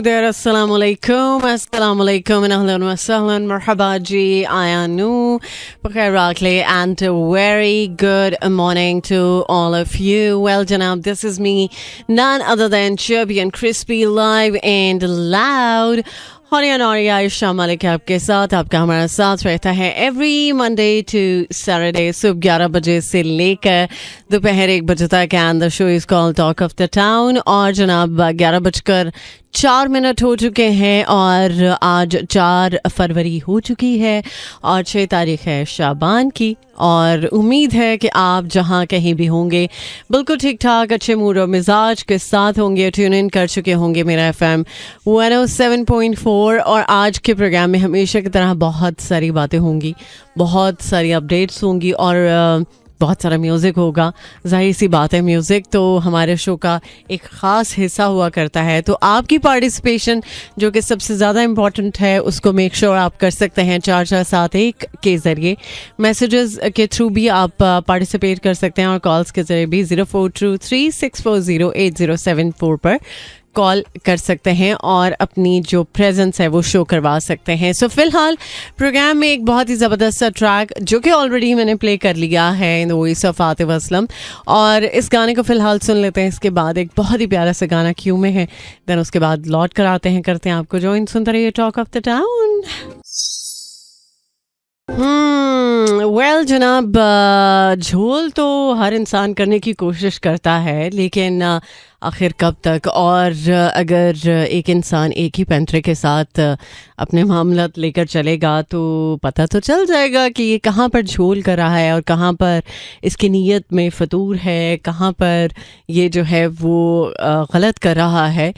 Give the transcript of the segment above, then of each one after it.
there, assalamu alaikum, and ahlan wa sahlan, marhaba ji, ayanu, bakhair and a very good morning to all of you. Well, Janab, this is me, none other than chubby and crispy, live and loud. Haryana और आयशा मलिक आपके साथ, आपका हमारा साथ रहता है every Monday to Saturday सुबह 11 बजे से लेकर दोपहर 1 बजे तक. And the show is called talk of the town. और जनाब 11:04 हो चुके हैं और आज 4 फरवरी हो चुकी है और 6 तारीख है शाबान की. और उम्मीद है कि आप जहाँ कहीं भी होंगे बिल्कुल ठीक ठाक अच्छे मूड और मिजाज के साथ होंगे, ट्यून इन कर चुके होंगे मेरा FM 107.4. और आज के प्रोग्राम में हमेशा की तरह बहुत सारी बातें होंगी, बहुत सारी अपडेट्स होंगी और बहुत सारा म्यूज़िक होगा. जाहिर सी बात है, म्यूज़िक तो हमारे शो का एक ख़ास हिस्सा हुआ करता है. तो आपकी पार्टिसिपेशन जो कि सबसे ज़्यादा इम्पॉर्टेंट है उसको मेक श्योर आप कर सकते हैं 4471 के ज़रिए. मैसेजेस के थ्रू भी आप पार्टिसिपेट कर सकते हैं और कॉल्स के ज़रिए भी 0423640807 पर कॉल कर सकते हैं और अपनी जो प्रेजेंस है वो शो करवा सकते हैं. सो फिलहाल प्रोग्राम में एक बहुत ही ज़बरदस्त सा ट्रैक जो कि ऑलरेडी मैंने प्ले कर लिया है in the voice of Atif Aslam, और इस गाने को फिलहाल सुन लेते हैं. इसके बाद एक बहुत ही प्यारा सा गाना क्यू में है, देन उसके बाद लौट कर आते हैं, करते हैं आपको ज्वाइन. सुनते रहिए talk of the town. Well जनाब, झोल तो हर इंसान करने की कोशिश करता है, लेकिन आखिर कब तक. और अगर एक इंसान एक ही पैंतरे के साथ अपने मामलात लेकर चलेगा तो पता तो चल जाएगा कि ये कहाँ पर झोल कर रहा है और कहाँ पर इसकी नीयत में फतूर है, कहाँ पर ये जो है वो गलत कर रहा है.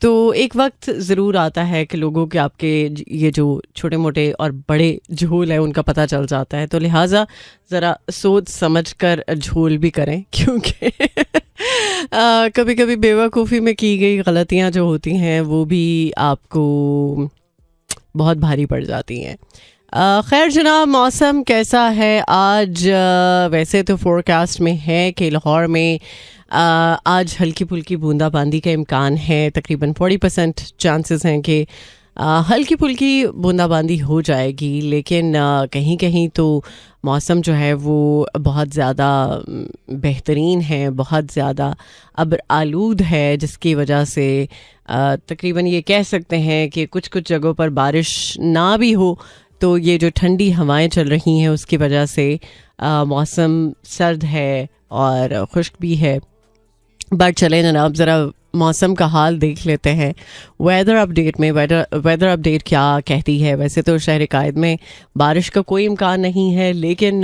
तो एक वक्त ज़रूर आता है कि लोगों के आपके ये जो छोटे मोटे और बड़े झोल है उनका पता चल जाता है. तो लिहाजा ज़रा सोच समझ कर झोल भी करें, क्योंकि कभी कभी बेवकूफ़ी में की गई गलतियां जो होती हैं वो भी आपको बहुत भारी पड़ जाती हैं. खैर जनाब, मौसम कैसा है आज? वैसे तो फोरकास्ट में है कि लाहौर में आज हल्की फुल्की बूंदाबांदी का इम्कान है. तकरीबन 40% चांसेस हैं कि हल्की फुल्की बूंदाबांदी हो जाएगी, लेकिन कहीं कहीं तो मौसम जो है वो बहुत ज़्यादा बेहतरीन है, बहुत ज़्यादा अब्र आलूद है, जिसकी वजह से तकरीबन ये कह सकते हैं कि कुछ कुछ जगहों पर बारिश ना भी हो तो ये जो ठंडी हवाएं चल रही हैं उसकी वजह से मौसम सर्द है और खुश्क भी है. बट चलें जनाब, ज़रा मौसम का हाल देख लेते हैं. वेदर अपडेट में वेदर अपडेट क्या कहती है? वैसे तो शहर कायद में बारिश का कोई इम्कान नहीं है, लेकिन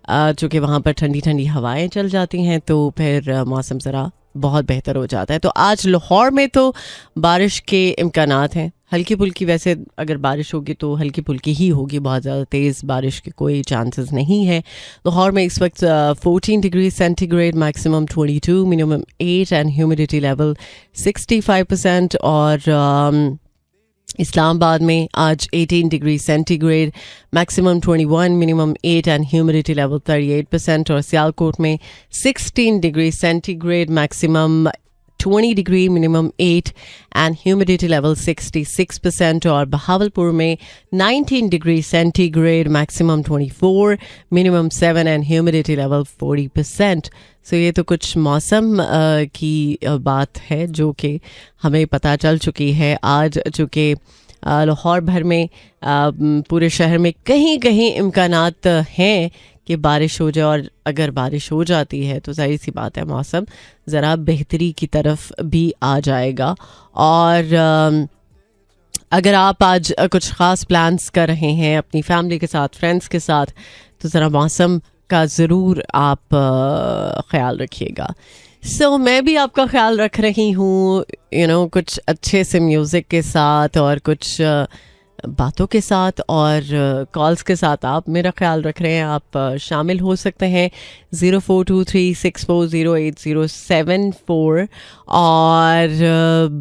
चूँकि वहाँ पर ठंडी ठंडी हवाएं चल जाती हैं तो फिर मौसम ज़रा बहुत बेहतर हो जाता है. तो आज लाहौर में तो बारिश के इम्कानात हैं, हल्की फुल्की. वैसे अगर बारिश होगी तो हल्की फुल्की ही होगी, बहुत ज़्यादा तेज़ बारिश के कोई चांसेस नहीं है. लाहौर में इस वक्त 14 degree centigrade, maximum 22, minimum 8 and humidity level 65%. और इस्लामाबाद में आज 18 degree centigrade, maximum 21, minimum 8 and humidity level 38%. और सियालकोट में 16 degree centigrade, maximum 20 degree, minimum 8 and humidity level 66%. और बहावलपुर में 19 degree centigrade, maximum 24, minimum 7 and humidity level 40%. सो ये तो कुछ मौसम की बात है जो कि हमें पता चल चुकी है. आज चूँकि लाहौर भर में पूरे शहर में कहीं कहीं इम्कानात हैं कि बारिश हो जाए, और अगर बारिश हो जाती है तो जाहिर सी बात है मौसम ज़रा बेहतरी की तरफ भी आ जाएगा. और अगर आप आज कुछ ख़ास प्लान्स कर रहे हैं अपनी फैमिली के साथ, फ्रेंड्स के साथ, तो ज़रा मौसम का ज़रूर आप ख्याल रखिएगा. सो मैं भी आपका ख्याल रख रही हूँ, कुछ अच्छे से म्यूज़िक के साथ और कुछ बातों के साथ और कॉल्स के साथ आप मेरा ख्याल रख रहे हैं. आप शामिल हो सकते हैं 0423640807. और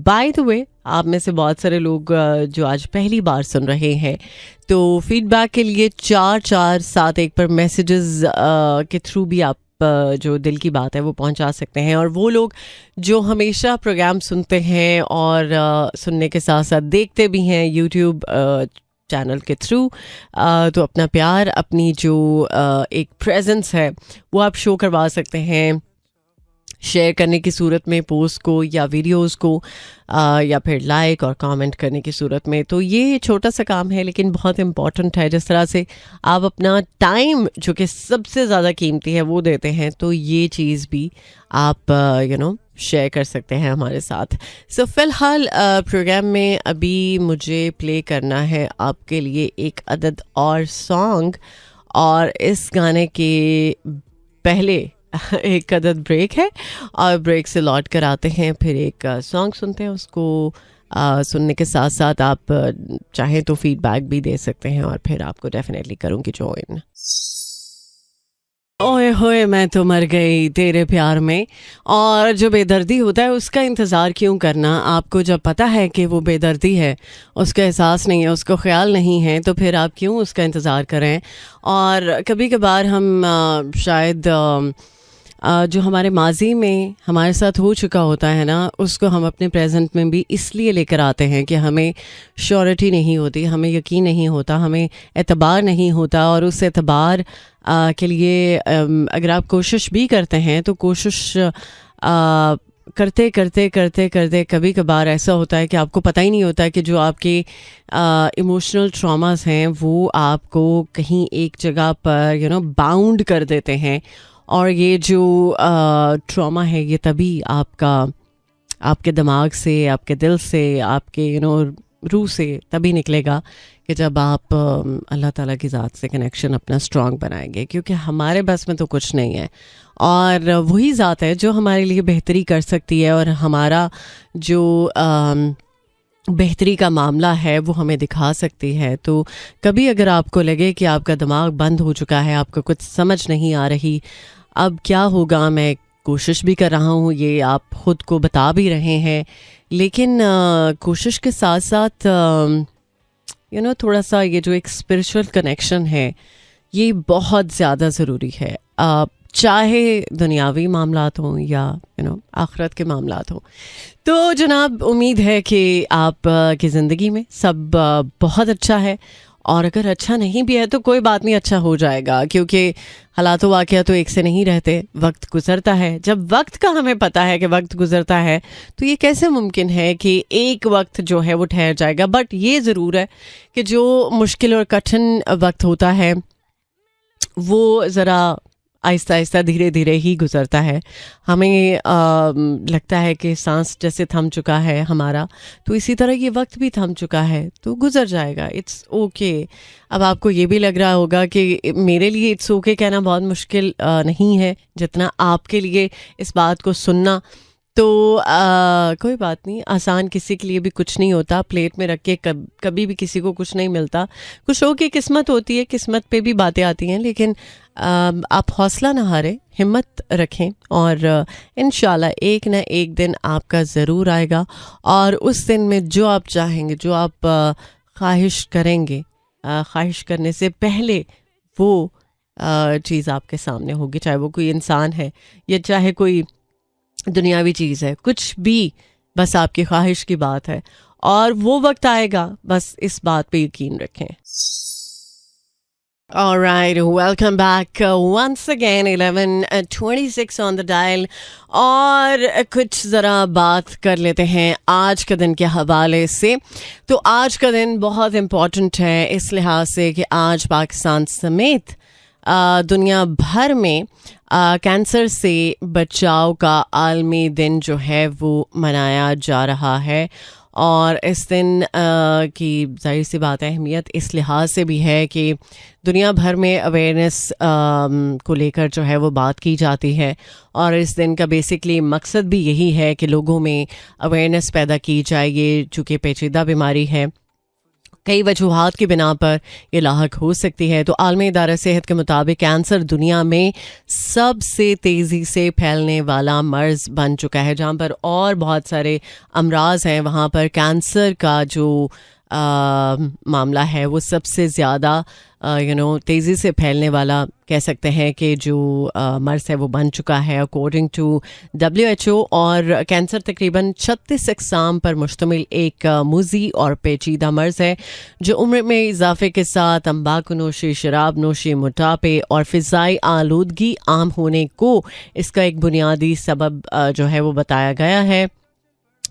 बाय द वे, आप में से बहुत सारे लोग जो आज पहली बार सुन रहे हैं, तो फीडबैक के लिए 4471 पर मैसेजेस के थ्रू भी आप जो दिल की बात है वो पहुंचा सकते हैं। और वो लोग जो हमेशा प्रोग्राम सुनते हैं और सुनने के साथ साथ देखते भी हैं यूट्यूब चैनल के थ्रू, तो अपना प्यार, अपनी जो एक प्रेजेंस है वो आप शो करवा सकते हैं शेयर करने की सूरत में पोस्ट को या वीडियोस को, या फिर लाइक और कमेंट करने की सूरत में। तो ये छोटा सा काम है लेकिन बहुत इम्पॉर्टेंट है। जिस तरह से आप अपना टाइम जो कि सबसे ज़्यादा कीमती है वो देते हैं, तो ये चीज़ भी आप शेयर कर सकते हैं हमारे साथ। सो फ़िलहाल प्रोग्राम में अभी मुझे प्ले करना है आपके लिए एक अदद और सॉन्ग, और इस गाने के पहले एक अदद ब्रेक है और ब्रेक से लौट कर आते हैं, फिर एक सॉन्ग सुनते हैं। उसको सुनने के साथ साथ आप चाहें तो फीडबैक भी दे सकते हैं और फिर आपको डेफिनेटली करूँगी ज्वाइन। ओए होए मैं तो मर गई तेरे प्यार में। और जो बेदर्दी होता है उसका इंतज़ार क्यों करना, आपको जब पता है कि वो बेदर्दी है, उसका एहसास नहीं है, उसको ख्याल नहीं है, तो फिर आप क्यों उसका इंतज़ार करें। और कभी कभार हम शायद जो हमारे माजी में हमारे साथ हो चुका होता है ना, उसको हम अपने प्रेजेंट में भी इसलिए लेकर आते हैं कि हमें श्योरिटी नहीं होती, हमें यकीन नहीं होता, हमें एतबार नहीं होता। और उस एतबार के लिए अगर आप कोशिश भी करते हैं तो कोशिश करते करते करते करते कभी कभार ऐसा होता है कि आपको पता ही नहीं होता कि जो आपके इमोशनल ट्रॉमास हैं वो आपको कहीं एक जगह पर बाउंड कर देते हैं। और ये जो ट्रॉमा है ये तभी आपके दिमाग से, आपके दिल से, आपके रूह से तभी निकलेगा कि जब आप अल्लाह ताला की ज़ात से कनेक्शन अपना स्ट्रॉन्ग बनाएंगे, क्योंकि हमारे बस में तो कुछ नहीं है और वही ज़ात है जो हमारे लिए बेहतरी कर सकती है और हमारा जो बेहतरी का मामला है वो हमें दिखा सकती है। तो कभी अगर आपको लगे कि आपका दिमाग बंद हो चुका है, आपको कुछ समझ नहीं आ रही, अब क्या होगा, मैं कोशिश भी कर रहा हूँ, ये आप ख़ुद को बता भी रहे हैं, लेकिन कोशिश के साथ साथ थोड़ा सा ये जो एक स्पिरिचुअल कनेक्शन है ये बहुत ज़्यादा ज़रूरी है, चाहे दुनियावी मामलात हों या आखिरत के मामलात हों। तो जनाब, उम्मीद है कि आप की ज़िंदगी में सब बहुत अच्छा है, और अगर अच्छा नहीं भी है तो कोई बात नहीं, अच्छा हो जाएगा, क्योंकि हालात वाक़या तो एक से नहीं रहते, वक्त गुज़रता है। जब वक्त का हमें पता है कि वक्त गुज़रता है तो ये कैसे मुमकिन है कि एक वक्त जो है वो ठहर जाएगा। बट ये ज़रूर है कि जो मुश्किल और कठिन वक्त होता है वो ज़रा आहिस्ता आहिस्ता धीरे धीरे ही गुज़रता है। हमें लगता है कि सांस जैसे थम चुका है हमारा, तो इसी तरह ये वक्त भी थम चुका है, तो गुज़र जाएगा, इट्स ओके। अब आपको ये भी लग रहा होगा कि मेरे लिए इट्स ओके कहना बहुत मुश्किल नहीं है जितना आपके लिए इस बात को सुनना। तो कोई बात नहीं, आसान किसी के लिए भी कुछ नहीं होता, प्लेट में रख के कभी भी किसी को कुछ नहीं मिलता। कुछ लोगों की किस्मत होती है, किस्मत पे भी बातें आती हैं, लेकिन आप हौसला ना हारें, हिम्मत रखें और इंशाल्लाह एक ना एक दिन आपका ज़रूर आएगा। और उस दिन में जो आप चाहेंगे, जो आप ख्वाहिश करेंगे, ख्वाहिश करने से पहले वो चीज़ आपके सामने होगी, चाहे वो कोई इंसान है या चाहे कोई दुनियावी चीज़ है, कुछ भी, बस आपकी ख्वाहिश की बात है और वो वक्त आएगा, बस इस बात पे यकीन रखें। All right, welcome back once again, 11:26 on the dial। और कुछ ज़रा बात कर लेते हैं आज का दिन के हवाले से। तो आज का दिन बहुत इम्पॉर्टेंट है इस लिहाज से कि आज पाकिस्तान समेत दुनिया भर में कैंसर से बचाव का आलमी दिन जो है वो मनाया जा रहा है। और इस दिन की जाहिर सी बात है अहमियत इस लिहाज से भी है कि दुनिया भर में अवेयरनेस को लेकर जो है वो बात की जाती है। और इस दिन का बेसिकली मकसद भी यही है कि लोगों में अवेयरनेस पैदा की जाए। ये चूँकि पेचीदा बीमारी है, कई वजूहात की बिना पर ये लाहक हो सकती है। तो आलमी इदारा सेहत के मुताबिक कैंसर दुनिया में सबसे तेज़ी से फैलने वाला मर्ज़ बन चुका है। जहाँ पर और बहुत सारे अमराज हैं, वहाँ पर कैंसर का जो मामला है वो सबसे ज़्यादा तेज़ी से फैलने वाला कह सकते हैं कि जो मर्ज़ है वो बन चुका है अकॉर्डिंग टू WHO। और कैंसर तकरीबन 36 अक़साम पर मुश्तमिल एक मुज़ी और पेचीदा मर्ज़ है जो उम्र में इजाफे के साथ तंबाकू नोशी, शराब नोशी, मोटापे और फ़िज़ाई आलूदगी आम होने को इसका एक बुनियादी सबब जो है वो बताया गया है।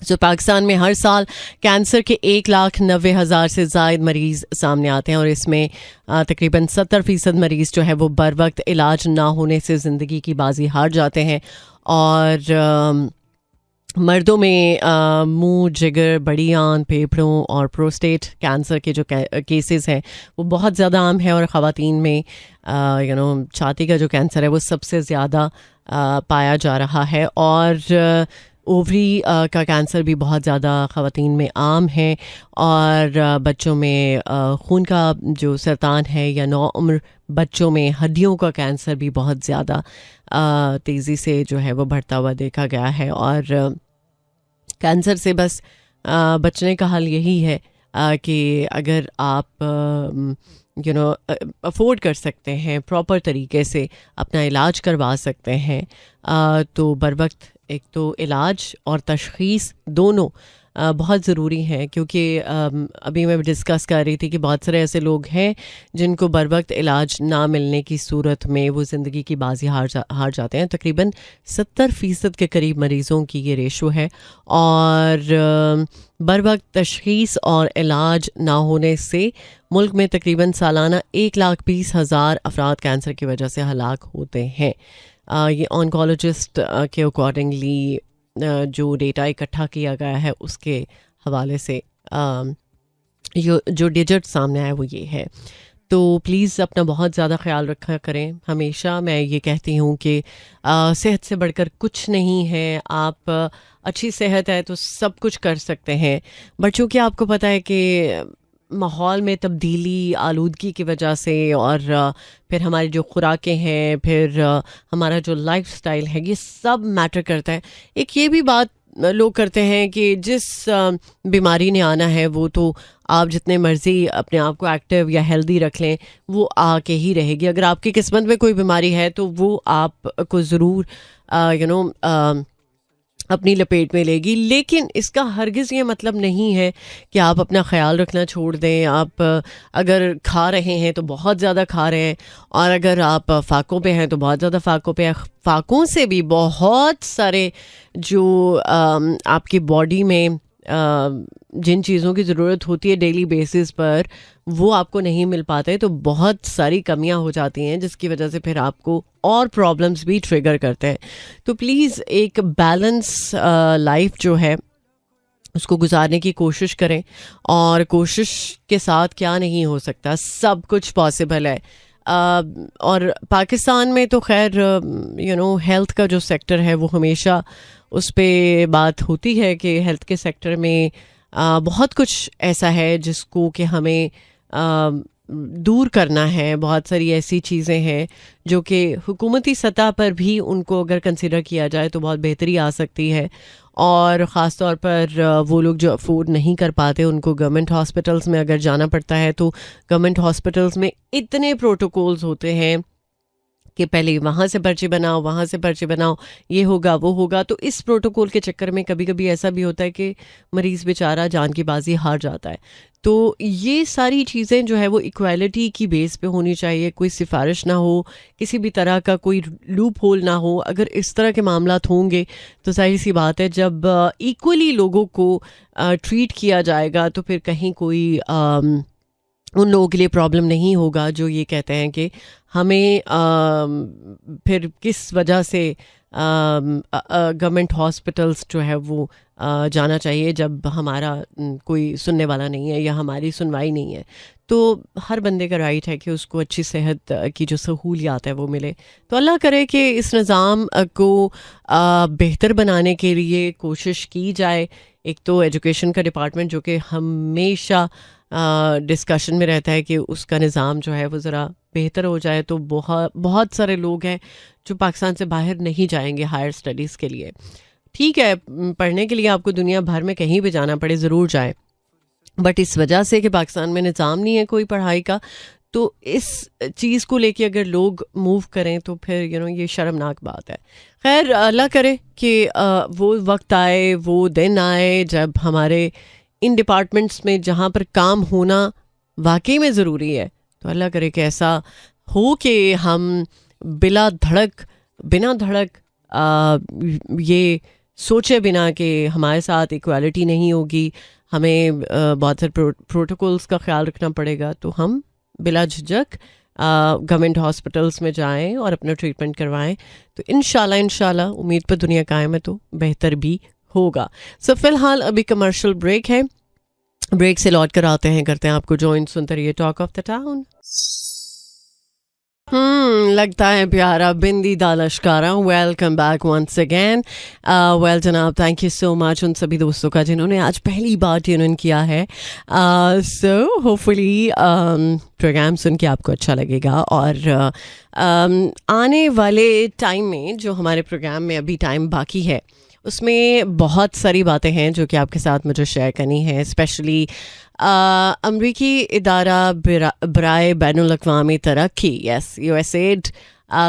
जो पाकिस्तान में हर साल कैंसर के 1,90,000 से ज़ायद मरीज़ सामने आते हैं और इसमें तकरीबन 70% मरीज़ जो है वो बर वक्त इलाज ना होने से ज़िंदगी की बाजी हार जाते हैं। और मर्दों में मुंह, जिगर, बड़ी आंत, फेफड़ों और प्रोस्टेट कैंसर के जो केसेस हैं वो बहुत ज़्यादा आम है। और ख़वातीन में छाती का जो कैंसर है वो सबसे ज़्यादा पाया जा रहा है। और ओवरी का कैंसर भी बहुत ज़्यादा ख़वातीन में आम है। और बच्चों में खून का जो सरतान है या नौउम्र बच्चों में हड्डियों का कैंसर भी बहुत ज़्यादा तेज़ी से जो है वो बढ़ता हुआ देखा गया है। और कैंसर से बस बचने का हल यही है कि अगर आप अफोर्ड कर सकते हैं, प्रॉपर तरीके से अपना इलाज करवा सकते हैं, तो बर वक्त एक तो इलाज और तशख़ीस दोनों बहुत ज़रूरी हैं। क्योंकि अभी मैं डिस्कस कर रही थी कि बहुत सारे ऐसे लोग हैं जिनको बर वक्त इलाज ना मिलने की सूरत में वो ज़िंदगी की बाजी हार जाते हैं। तकरीबन 70% के करीब मरीज़ों की ये रेशो है। और बर वक्त तशख़ीस और इलाज ना होने से मुल्क में तकरीबन सालाना 1,20,000 अफराद कैंसर की वजह से हलाक होते हैं। ये ऑन्कोलॉजिस्ट के अकॉर्डिंगली जो डेटा इकट्ठा किया गया है उसके हवाले से जो डिजिट सामने आया वो ये है। तो प्लीज़ अपना बहुत ज़्यादा ख्याल रखा करें। हमेशा मैं ये कहती हूँ कि सेहत से बढ़कर कुछ नहीं है। आप अच्छी सेहत है तो सब कुछ कर सकते हैं, बट चूँकि आपको पता है कि माहौल में तब्दीली, आलूदगी की वजह से और फिर हमारी जो खुराकें हैं, फिर हमारा जो लाइफस्टाइल है, ये सब मैटर करता है। एक ये भी बात लोग करते हैं कि जिस बीमारी ने आना है वो तो आप जितने मर्ज़ी अपने आप को एक्टिव या हेल्दी रख लें वो आके ही रहेगी। अगर आपकी किस्मत में कोई बीमारी है तो वो आपको ज़रूर अपनी लपेट में लेगी। लेकिन इसका हरगिज़ ये मतलब नहीं है कि आप अपना ख्याल रखना छोड़ दें। आप अगर खा रहे हैं तो बहुत ज़्यादा खा रहे हैं, और अगर आप फाकों पे हैं तो बहुत ज़्यादा फाकों पे हैं। फाकों से भी बहुत सारे जो आपकी बॉडी में जिन चीज़ों की ज़रूरत होती है डेली बेसिस पर वो आपको नहीं मिल पाते, तो बहुत सारी कमियां हो जाती हैं जिसकी वजह से फिर आपको और प्रॉब्लम्स भी ट्रिगर करते हैं। तो प्लीज़ एक बैलेंस लाइफ जो है उसको गुजारने की कोशिश करें। और कोशिश के साथ क्या नहीं हो सकता, सब कुछ पॉसिबल है। और पाकिस्तान में तो खैर हेल्थ का जो सेक्टर है वो हमेशा उस पर बात होती है कि हेल्थ के सेक्टर में बहुत कुछ ऐसा है जिसको कि हमें दूर करना है। बहुत सारी ऐसी चीज़ें हैं जो कि हुकूमती सतह पर भी उनको अगर कंसिडर किया जाए तो बहुत बेहतरी आ सकती है। और ख़ास तौर पर वो लोग जो अफोर्ड नहीं कर पाते उनको गवर्नमेंट हॉस्पिटल्स में अगर जाना पड़ता है तो गवर्नमेंट हॉस्पिटल्स में इतने प्रोटोकॉल्स होते हैं कि पहले वहाँ से पर्ची बनाओ, वहाँ से पर्ची बनाओ, ये होगा वो होगा। तो इस प्रोटोकॉल के चक्कर में कभी कभी ऐसा भी होता है कि मरीज़ बेचारा जान की बाजी हार जाता है। तो ये सारी चीज़ें जो है वो इक्वालिटी की बेस पे होनी चाहिए। कोई सिफारिश ना हो, किसी भी तरह का कोई लूप होल ना हो। अगर इस तरह के मामलात होंगे तो जाहिर सी बात है जब इक्वली लोगों को ट्रीट किया जाएगा तो फिर कहीं कोई उन लोगों के लिए प्रॉब्लम नहीं होगा जो ये कहते हैं कि हमें फिर किस वजह से गवर्नमेंट हॉस्पिटल्स जो है वो जाना चाहिए जब हमारा कोई सुनने वाला नहीं है या हमारी सुनवाई नहीं है। तो हर बंदे का राइट है कि उसको अच्छी सेहत की जो सहूलियात है वो मिले। तो अल्लाह करे कि इस निज़ाम को बेहतर बनाने के लिए कोशिश की जाए। एक तो एजुकेशन का डिपार्टमेंट जो कि हमेशा डिस्कशन में रहता है कि उसका निज़ाम जो है वो ज़रा बेहतर हो जाए, तो बहुत सारे लोग हैं जो पाकिस्तान से बाहर नहीं जाएंगे हायर स्टडीज़ के लिए। ठीक है, पढ़ने के लिए आपको दुनिया भर में कहीं भी जाना पड़े ज़रूर जाए, बट इस वजह से कि पाकिस्तान में निज़ाम नहीं है कोई पढ़ाई का, तो इस चीज़ को लेके अगर लोग मूव करें तो फिर ये शर्मनाक बात है। खैर, अल्लाह करे कि वो वक्त आए, वो दिन आए जब हमारे इन डिपार्टमेंट्स में जहाँ पर काम होना वाकई में ज़रूरी है, तो अल्लाह करे कि ऐसा हो कि हम बिना धड़क ये सोचे बिना कि हमारे साथ इक्वालिटी नहीं होगी, हमें बहुत सारे प्रोटोकॉल्स का ख्याल रखना पड़ेगा, तो हम बिला झिझक गवर्नमेंट हॉस्पिटल्स में जाएं और अपना ट्रीटमेंट करवाएं। तो इंशाल्लाह उम्मीद पर दुनिया कायम है, तो बेहतर भी होगा। सो फिलहाल अभी कमर्शियल ब्रेक है, ब्रेक से लौट कर आते हैं, करते हैं आपको ज्वाइन, सुनते रहिए टॉक ऑफ द टाउन। लगता है प्यारा बिंदी दालशकारा। Welcome back once again. Well जनाब, थैंक यू सो मच उन सभी दोस्तों का जिन्होंने आज पहली बार ट्यून इन किया है। सो होपफुली प्रोग्राम सुन के आपको अच्छा लगेगा, और आने वाले टाइम में जो हमारे प्रोग्राम में अभी टाइम बाकी है उसमें बहुत सारी बातें हैं जो कि आपके साथ मुझे शेयर करनी है। स्पेशली अमरीकी इदारा बराए बैनुल अक़वामी तरक्की, यस USAID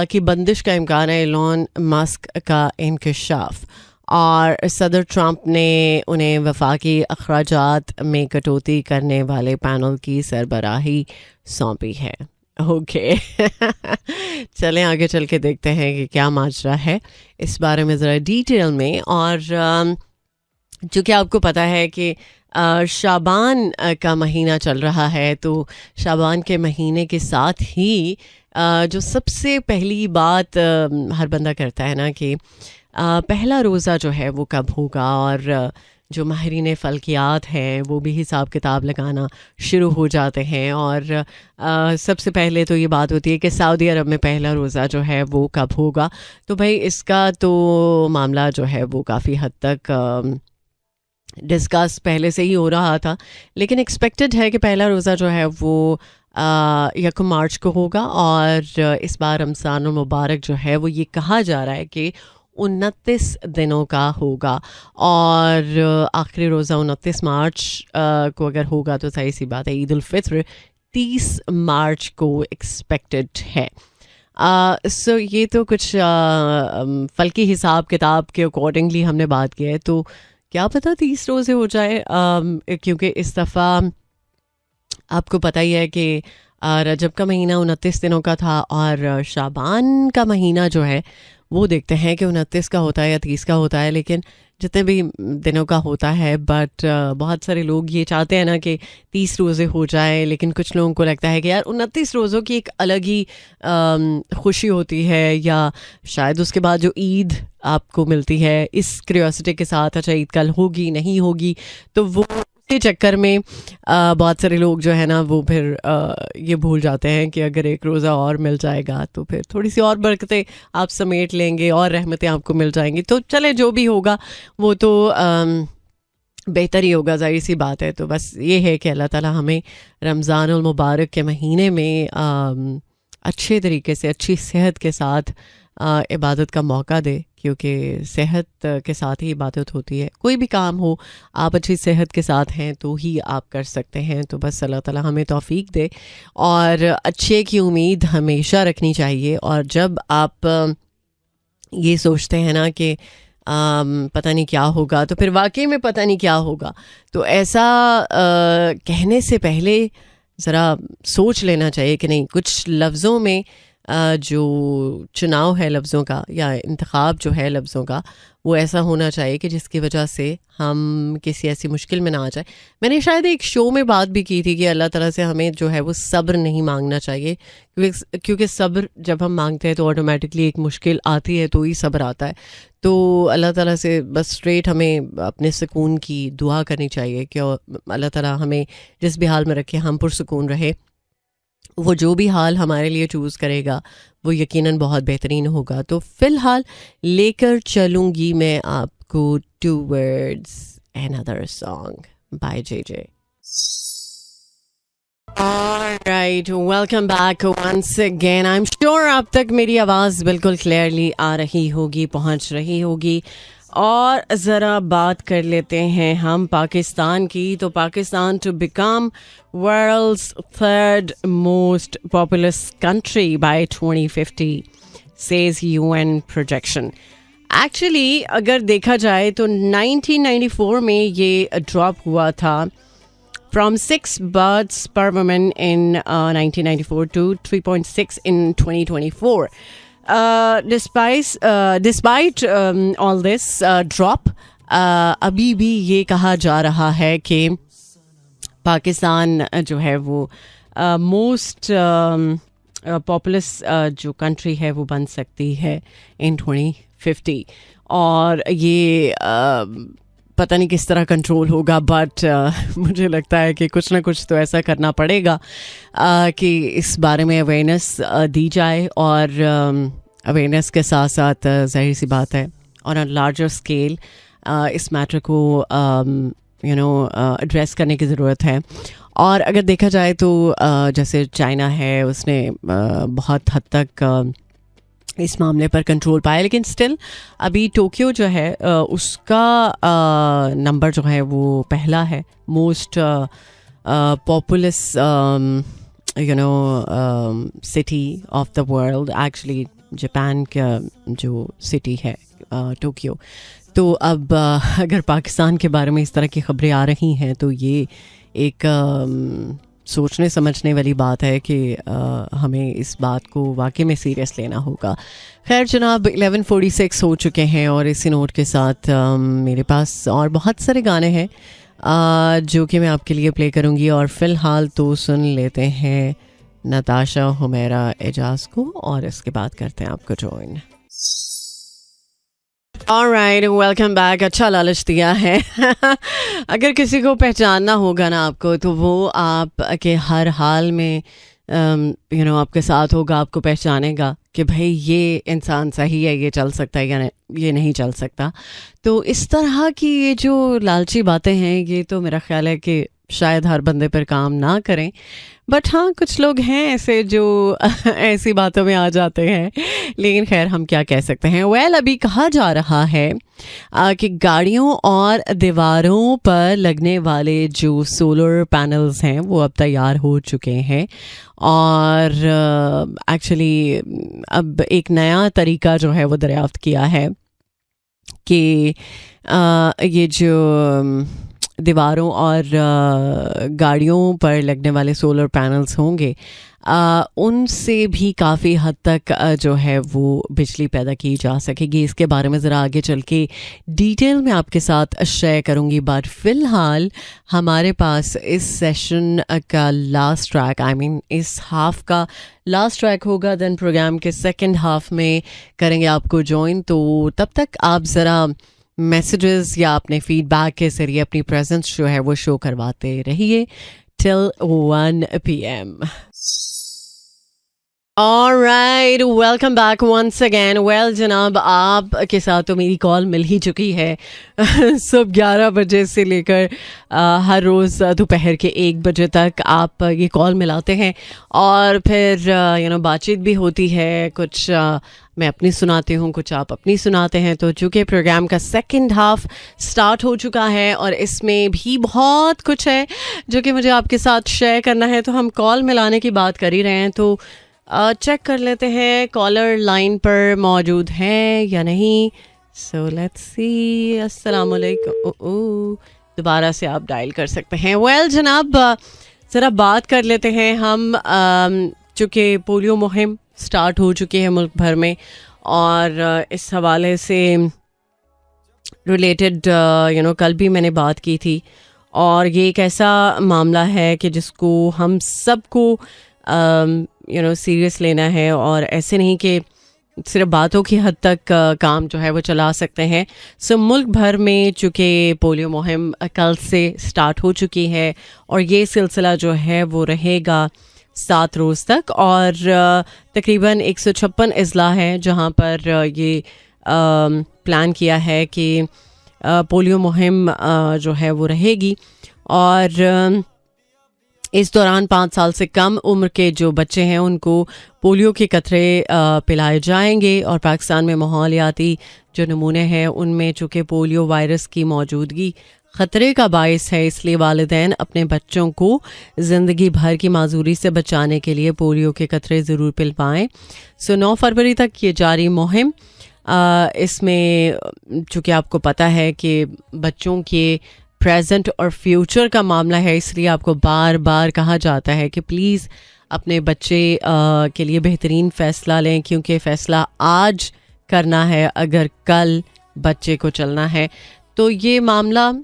की बंदिश का इम्कान है, एलोन मस्क का इंकशाफ, और सदर ट्रंप ने उन्हें वफाकी अखराजात में कटौती करने वाले पैनल की सरबराही सौंपी है। ओके चलें आगे चल के देखते हैं कि क्या माजरा है इस बारे में ज़रा डिटेल में। और चूँकि आपको पता है कि शाबान का महीना चल रहा है, तो शाबान के महीने के साथ ही जो सबसे पहली बात हर बंदा करता है ना कि पहला रोज़ा जो है वो कब होगा, और जो माहिरीन फ़ल्कियात हैं वो भी हिसाब किताब लगाना शुरू हो जाते हैं। और सबसे पहले तो ये बात होती है कि सऊदी अरब में पहला रोज़ा जो है वो कब होगा। तो भाई इसका तो मामला जो है वो काफ़ी हद तक डिस्कस पहले से ही हो रहा था, लेकिन एक्सपेक्टेड है कि पहला रोज़ा जो है वो 1 मार्च को होगा। और इस बार रमज़ानुल मुबारक जो है वो ये कहा जा रहा है कि 29 दिनों का होगा, और आखिरी रोज़ा 29 मार्च को अगर होगा तो सही सी बात है, ईद उल फित्र 30 मार्च को एक्सपेक्टेड है। सो ये तो कुछ फ़ल्की हिसाब किताब के अकॉर्डिंगली हमने बात की है, तो क्या पता 30 रोज़े हो जाए, क्योंकि इस दफ़ा आपको पता ही है कि रजब का महीना 29 दिनों का था, और शाबान का महीना जो है वो देखते हैं कि 29 का होता है या 30 का होता है, लेकिन जितने भी दिनों का होता है। बट बहुत सारे लोग ये चाहते हैं ना कि 30 रोज़े हो जाए, लेकिन कुछ लोगों को लगता है कि यार 29 रोज़ों की एक अलग ही खुशी होती है, या शायद उसके बाद जो ईद आपको मिलती है इस क्यूरियोसिटी के साथ, अच्छा ईद कल होगी नहीं होगी, तो वो के चक्कर में बहुत सारे लोग जो है ना वो फिर ये भूल जाते हैं कि अगर एक रोज़ा और मिल जाएगा तो फिर थोड़ी सी और बरकतें आप समेट लेंगे और रहमतें आपको मिल जाएंगी। तो चले जो भी होगा वो तो बेहतर ही होगा, ज़ाहिर सी बात है। तो बस ये है कि अल्लाह ताला हमें रमज़ानुल मुबारक के महीने में अच्छे तरीके से अच्छी सेहत के साथ इबादत का मौका दे, क्योंकि सेहत के साथ ही इबादत होती है। कोई भी काम हो आप अच्छी सेहत के साथ हैं तो ही आप कर सकते हैं। तो बस अल्लाह ताला हमें तौफीक दे, और अच्छे की उम्मीद हमेशा रखनी चाहिए। और जब आप ये सोचते हैं ना कि पता नहीं क्या होगा, तो फिर वाकई में पता नहीं क्या होगा। तो ऐसा कहने से पहले ज़रा सोच लेना चाहिए कि नहीं, कुछ लफ्ज़ों में जो चुनाव है लफ्ज़ों का या इंतखाब जो है लफ्ज़ों का, वो ऐसा होना चाहिए कि जिसकी वजह से हम किसी ऐसी मुश्किल में ना आ जाए। मैंने शायद एक शो में बात भी की थी कि अल्लाह ताला से हमें जो है वो सब्र नहीं मांगना चाहिए, क्योंकि सब्र जब हम मांगते हैं तो ऑटोमेटिकली एक मुश्किल आती है तो ही सब्र आता है। तो अल्लाह ताला से बस स्ट्रेट हमें अपने सुकून की दुआ करनी चाहिए कि अल्लाह ताला हमें जिस भी हाल में रखे हम पुरसुकून रहे। वो जो भी हाल हमारे लिए चूज़ करेगा वो यकीनन बहुत बेहतरीन होगा। तो फ़िलहाल लेकर चलूँगी मैं आपको towards another song by JJ। Alright, welcome back once again। I'm sure अब तक मेरी आवाज़ बिल्कुल क्लियरली आ रही होगी, पहुँच रही होगी। और ज़रा बात कर लेते हैं हम पाकिस्तान की। तो Pakistan to become world's third most populous country by 2050 says UN projection. Actually अगर देखा जाए तो 1994 में ये ड्रॉप हुआ था from 6 births per woman in 1994 to 3.6 in 2024. Despite all this drop, अभी भी ये कहा जा रहा है कि पाकिस्तान जो है वो मोस्ट पॉपुलस जो कंट्री है वो बन सकती है इन 2050। और ये पता नहीं किस तरह कंट्रोल होगा, बट मुझे लगता है कि कुछ ना कुछ तो ऐसा करना पड़ेगा कि इस बारे में अवेयरनेस दी जाए। और अवेयरनेस के साथ साथ जाहिर सी बात है ऑन अ लार्जर स्केल इस मैटर को एड्रेस करने की ज़रूरत है। और अगर देखा जाए तो जैसे चाइना है उसने बहुत हद तक इस मामले पर कंट्रोल पाया, लेकिन स्टिल अभी टोक्यो जो है उसका नंबर जो है वो पहला है most populous city of the world. Actually Japan का जो सिटी है टोक्यो। तो अब अगर पाकिस्तान के बारे में इस तरह की खबरें आ रही हैं तो ये एक सोचने समझने वाली बात है कि हमें इस बात को वाकई में सीरियस लेना होगा। खैर जनाब 11:46 हो चुके हैं और इसी नोट के साथ मेरे पास और बहुत सारे गाने हैं जो कि मैं आपके लिए प्ले करूँगी। और फ़िलहाल तो सुन लेते हैं नताशा हुमैरा एजाज को और इसके बाद करते हैं आपको ज्वाइन। Alright, welcome back. अच्छा लालच दिया है अगर किसी को पहचानना होगा ना आपको तो वो आप के हर हाल में आपके साथ होगा, आपको पहचानेगा कि भाई ये इंसान सही है, ये चल सकता है या ये नहीं चल सकता। तो इस तरह की ये जो लालची बातें हैं ये तो मेरा ख्याल है कि शायद हर बंदे पर काम ना करें, बट हाँ कुछ लोग हैं ऐसे जो ऐसी बातों में आ जाते हैं। लेकिन खैर हम क्या कह सकते हैं। अभी कहा जा रहा है कि गाड़ियों और दीवारों पर लगने वाले जो सोलर पैनल्स हैं वो अब तैयार हो चुके हैं। और एक्चुअली अब एक नया तरीका जो है वो दरियाफ्त किया है कि ये जो दीवारों और गाड़ियों पर लगने वाले सोलर पैनल्स होंगे उनसे भी काफ़ी हद तक जो है वो बिजली पैदा की जा सकेगी। इसके बारे में ज़रा आगे चल के डिटेल में आपके साथ शेयर करूँगी। बट फ़िलहाल हमारे पास इस सेशन का लास्ट ट्रैक इस हाफ का लास्ट ट्रैक होगा। देन प्रोग्राम के सेकंड हाफ में करेंगे आपको ज्वाइन। तो तब तक आप ज़रा मैसेजेस या अपने फीडबैक के ज़रिए अपनी प्रेजेंस जो है वो शो करवाते रहिए till 1 PM. Alright, welcome back once again. Well जनाब आप के साथ तो मेरी कॉल मिल ही चुकी है सुबह 11 बजे से लेकर हर रोज़ दोपहर के 1 बजे तक आप ये कॉल मिलाते हैं और फिर बातचीत भी होती है। कुछ मैं अपनी सुनाती हूँ, कुछ आप अपनी सुनाते हैं। तो चूँकि प्रोग्राम का सेकंड हाफ स्टार्ट हो चुका है और इसमें भी बहुत कुछ है जो कि मुझे आपके साथ शेयर करना है। तो हम कॉल मिलाने की बात कर ही रहे हैं तो चेक कर लेते हैं कॉलर लाइन पर मौजूद हैं या नहीं। So let's see. अस्सलाम वालेकुम। दोबारा से आप डायल कर सकते हैं। वेल जनाब ज़रा बात कर लेते हैं हम। चूँकि पोलियो मुहिम स्टार्ट हो चुकी है मुल्क भर में और इस हवाले से रिलेटेड कल भी मैंने बात की थी। और ये एक ऐसा मामला है कि जिसको हम सबको सीरियस लेना है और ऐसे नहीं कि सिर्फ बातों की हद तक काम जो है वो चला सकते हैं। सो मुल्क भर में चूँकि पोलियो मुहिम कल से स्टार्ट हो चुकी है और ये सिलसिला जो है वो रहेगा 7 रोज़ तक। और तकरीबन 156 अज़ला हैं जहाँ पर ये प्लान किया है कि पोलियो मुहिम जो है वो रहेगी। और इस दौरान 5 साल से कम उम्र के जो बच्चे हैं उनको पोलियो के कतरे पिलाए जाएंगे। और पाकिस्तान में माहौलियाती जो नमूने हैं उनमें चूँकि पोलियो वायरस की मौजूदगी ख़तरे का बायस है, इसलिए वालिदैन अपने बच्चों को ज़िंदगी भर की माजूरी से बचाने के लिए पोलियो के कतरे ज़रूर पिलवाएं। 9 फरवरी तक ये जारी मुहिम। इसमें चूँकि आपको पता है कि बच्चों के प्रेजेंट और फ्यूचर का मामला है, इसलिए आपको बार बार कहा जाता है कि प्लीज़ अपने बच्चे के लिए बेहतरीन फ़ैसला लें, क्योंकि फ़ैसला आज करना है अगर कल बच्चे को चलना है। तो ये मामला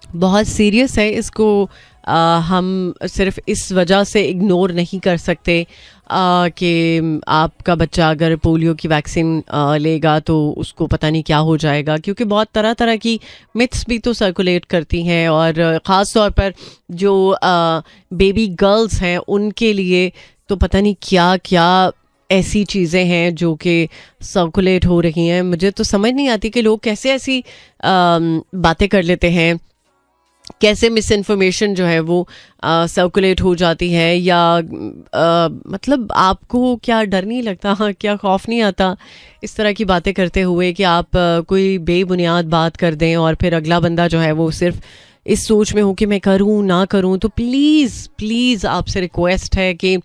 बहुत सीरियस है, इसको हम सिर्फ इस वजह से इग्नोर नहीं कर सकते कि आपका बच्चा अगर पोलियो की वैक्सीन लेगा तो उसको पता नहीं क्या हो जाएगा, क्योंकि बहुत तरह तरह की मिथ्स भी तो सर्कुलेट करती हैं। और ख़ास तौर पर जो बेबी गर्ल्स हैं उनके लिए तो पता नहीं क्या क्या ऐसी चीज़ें हैं जो कि सर्कुलेट हो रही हैं। मुझे तो समझ नहीं आती कि लोग कैसे ऐसी बातें कर लेते हैं, कैसे मिस इन्फॉर्मेशन जो है वो सर्कुलेट हो जाती है। या मतलब आपको क्या डर नहीं लगता, हाँ क्या खौफ नहीं आता इस तरह की बातें करते हुए कि आप कोई बेबुनियाद बात कर दें और फिर अगला बंदा जो है वो सिर्फ इस सोच में हो कि मैं करूं ना करूं। तो प्लीज़ प्लीज़ आपसे रिक्वेस्ट है कि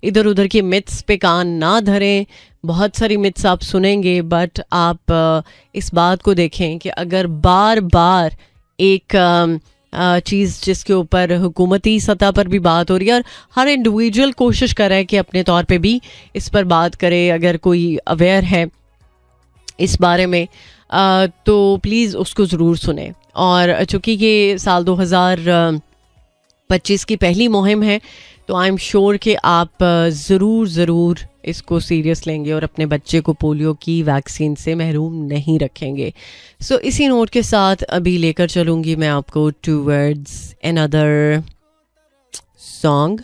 इधर उधर की मिथ्स पे कान ना धरें। बहुत सारी मिथ्स आप सुनेंगे, बट आप इस बात को देखें कि अगर बार बार एक चीज़ जिसके ऊपर हुकूमती सतह पर भी बात हो रही है और हर इंडिविजुअल कोशिश कर रहा है कि अपने तौर पे भी इस पर बात करे, अगर कोई अवेयर है इस बारे में तो प्लीज़ उसको ज़रूर सुने। और चूँकि ये साल 2025 की पहली मुहिम है तो आई एम श्योर कि आप ज़रूर इसको सीरियस लेंगे और अपने बच्चे को पोलियो की वैक्सीन से महरूम नहीं रखेंगे। सो इसी नोट के साथ अभी लेकर चलूँगी मैं आपको टूवर्ड्स अनदर सॉन्ग,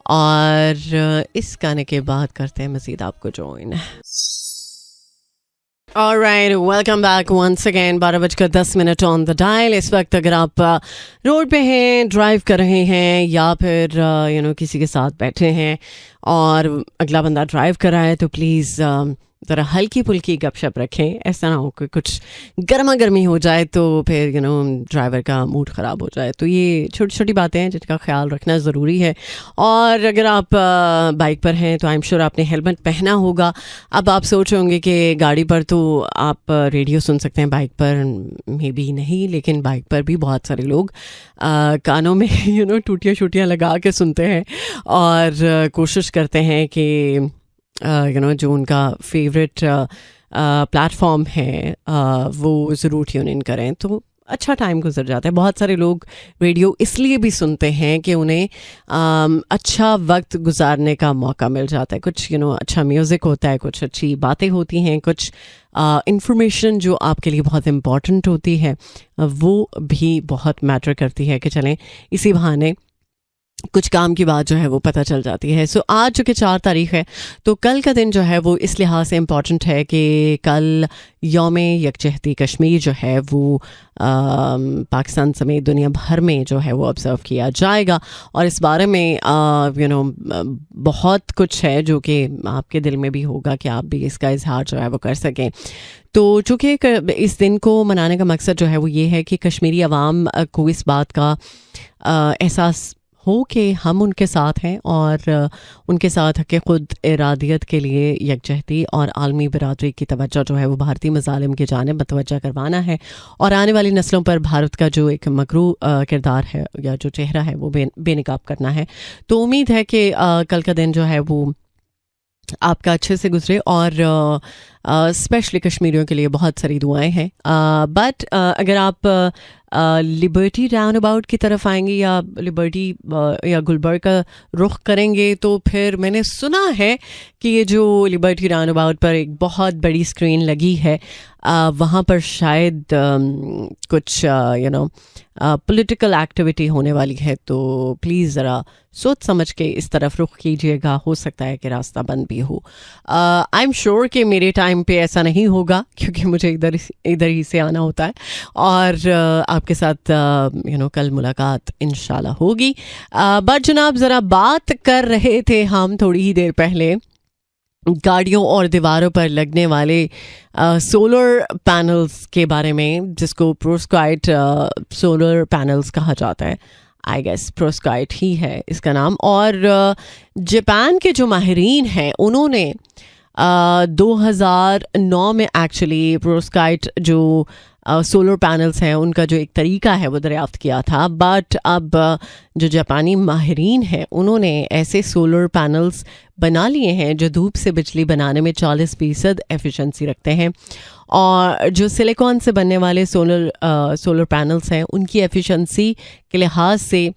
और इस गाने के बाद करते हैं मज़ीद आपको join. Alright, welcome back once again. 12:10 on the dial. इस वक्त अगर आप रोड पे हैं, ड्राइव कर रहे हैं, या फिर किसी के साथ बैठे हैं और अगला बंदा ड्राइव कर रहा है, तो प्लीज़ ज़रा हल्की फुल्की गपशप रखें। ऐसा ना हो कि कुछ गर्मा गर्मी हो जाए तो फिर ड्राइवर का मूड ख़राब हो जाए। तो ये छोटी छोटी बातें हैं जिनका ख्याल रखना ज़रूरी है। और अगर आप बाइक पर हैं तो आई एम श्योर आपने हेलमेट पहना होगा। अब आप सोच रहे होंगे कि गाड़ी पर तो आप रेडियो सुन सकते हैं, बाइक पर मे बी नहीं, लेकिन बाइक पर भी बहुत सारे लोग कानों में टूटियाँ शूटियाँ लगा के सुनते हैं और कोशिश करते हैं कि जो उनका फेवरेट प्लेटफॉर्म है वो ज़रूर ट्यून इन करें, तो अच्छा टाइम गुजर जाता है। बहुत सारे लोग रेडियो इसलिए भी सुनते हैं कि उन्हें अच्छा वक्त गुजारने का मौका मिल जाता है। कुछ अच्छा म्यूज़िक होता है, कुछ अच्छी बातें होती हैं, कुछ इंफॉर्मेशन जो आपके लिए बहुत इम्पॉर्टेंट होती है वो भी बहुत मैटर करती है कि चलें इसी बहाने कुछ काम की बात जो है वो पता चल जाती है। सो आज जो कि 4 तारीख है, तो कल का दिन जो है वो इस लिहाज से इम्पॉर्टेंट है कि कल यौम यकजहती कश्मीर जो है वो पाकिस्तान समेत दुनिया भर में जो है वो ऑब्ज़र्व किया जाएगा। और इस बारे में बहुत कुछ है जो कि आपके दिल में भी होगा कि आप भी इसका इजहार जो है वो कर सकें। तो चूँकि इस दिन को मनाने का मकसद जो है वो ये है कि कश्मीरी अवाम को इस बात का एहसास हो कि हम उनके साथ हैं और उनके साथ हक़ ख़ुद इरादियत के लिए यकजहती और आलमी बरादरी की तवज्जो जो है वो भारतीय मज़ालिम की जानिब मतवज्जा करवाना है और आने वाली नस्लों पर भारत का जो एक मकरू किरदार है या जो चेहरा है वो बेनकाब करना है। तो उम्मीद है कि कल का दिन जो है वो आपका अच्छे से गुजरे और स्पेशली कश्मीरियों के लिए बहुत सारी दुआएं हैं। बट अगर आप लिबर्टी राउंड अबाउट की तरफ आएंगे या लिबर्टी या गुलबर्ग का रुख करेंगे तो फिर मैंने सुना है कि ये जो लिबर्टी राउंड अबाउट पर एक बहुत बड़ी स्क्रीन लगी है, वहाँ पर शायद कुछ पॉलिटिकल एक्टिविटी होने वाली है। तो प्लीज़ ज़रा सोच समझ के इस तरफ रुख कीजिएगा, हो सकता है कि रास्ता बंद भी हो। आई एम श्योर कि मेरे टाइम पे ऐसा नहीं होगा क्योंकि मुझे इधर ही से आना होता है और आपके साथ कल मुलाकात इंशाल्लाह होगी। बट जनाब ज़रा बात कर रहे थे हम थोड़ी ही देर पहले गाड़ियों और दीवारों पर लगने वाले सोलर पैनल्स के बारे में, जिसको प्रोस्काइट सोलर पैनल्स कहा जाता है। आई गेस प्रोस्काइट ही है इसका नाम। और जापान के जो माहिरीन हैं उन्होंने 2009 में एक्चुअली प्रोस्काइट जो सोलर पैनल्स हैं उनका जो एक तरीका है वो दरियाफ्त किया था। बट अब जो जापानी माहिरीन हैं उन्होंने ऐसे सोलर पैनल्स बना लिए हैं जो धूप से बिजली बनाने में 40% एफिशिएंसी रखते हैं। और जो सिलिकॉन से बनने वाले सोलर पैनल्स हैं उनकी एफिशिएंसी के लिहाज से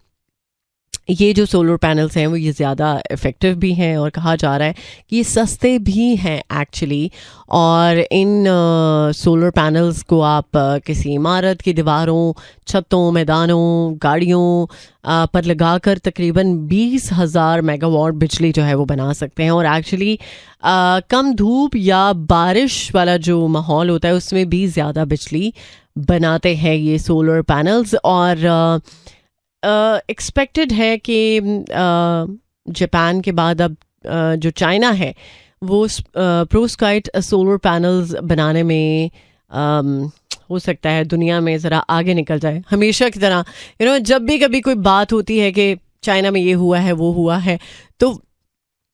ये जो सोलर पैनल्स हैं वो ये ज़्यादा इफ़ेक्टिव भी हैं और कहा जा रहा है कि ये सस्ते भी हैं एक्चुअली। और इन सोलर पैनल्स को आप किसी इमारत की दीवारों, छतों, मैदानों, गाड़ियों पर लगाकर तकरीबन 20,000 मेगावाट बिजली जो है वो बना सकते हैं। और एक्चुअली कम धूप या बारिश वाला जो माहौल होता है उसमें भी ज़्यादा बिजली बनाते हैं ये सोलर पैनल्स। और एक्सपेक्टेड है कि जापान के बाद अब जो चाइना है वो प्रोस्काइट सोलर पैनल्स बनाने में हो सकता है दुनिया में ज़रा आगे निकल जाए। हमेशा की तरह जब भी कभी कोई बात होती है कि चाइना में ये हुआ है वो हुआ है, तो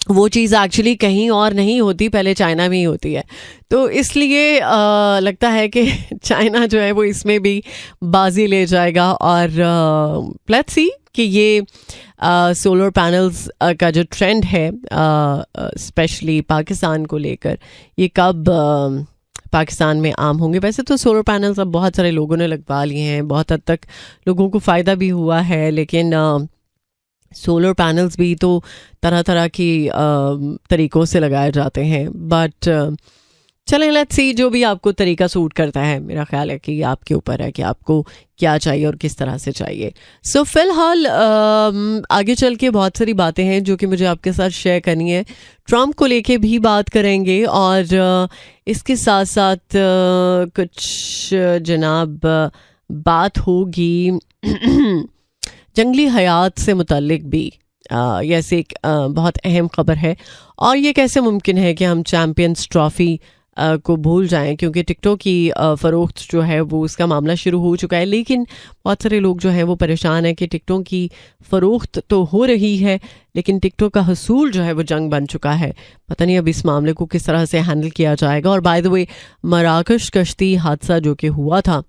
वो चीज़ एक्चुअली कहीं और नहीं होती, पहले चाइना में ही होती है। तो इसलिए लगता है कि चाइना जो है वो इसमें भी बाजी ले जाएगा। और लेट्स सी कि ये सोलर पैनल्स का जो ट्रेंड है स्पेशली पाकिस्तान को लेकर, ये कब पाकिस्तान में आम होंगे। वैसे तो सोलर पैनल्स अब बहुत सारे लोगों ने लगवा लिए हैं, बहुत हद तक लोगों को फ़ायदा भी हुआ है, लेकिन सोलर पैनल्स भी तो तरह तरह की तरीक़ों से लगाए जाते हैं। बट चलें, लेट्स सी, जो भी आपको तरीका सूट करता है, मेरा ख्याल है कि आपके ऊपर है कि आपको क्या चाहिए और किस तरह से चाहिए। सो फ़िलहाल आगे चल के बहुत सारी बातें हैं जो कि मुझे आपके साथ शेयर करनी है। ट्रम्प को लेके भी बात करेंगे और इसके साथ साथ कुछ जनाब बात होगी जंगली हयात से मुतल्लिक भी। ऐसे एक बहुत अहम ख़बर है। और ये कैसे मुमकिन है कि हम चैम्पियंस ट्रॉफ़ी को भूल जाएं, क्योंकि टिकटों की फ़रोख्त जो है वो उसका मामला शुरू हो चुका है। लेकिन बहुत सारे लोग जो हैं वो परेशान हैं कि टिकटों की फ़रोख्त तो हो रही है लेकिन टिकटों का हसूल जो है वो जंग बन चुका है। पता नहीं अब इस मामले को किस तरह से हैंडल किया जाएगा। और बाय द वे, मराकश कश्ती हादसा जो कि हुआ था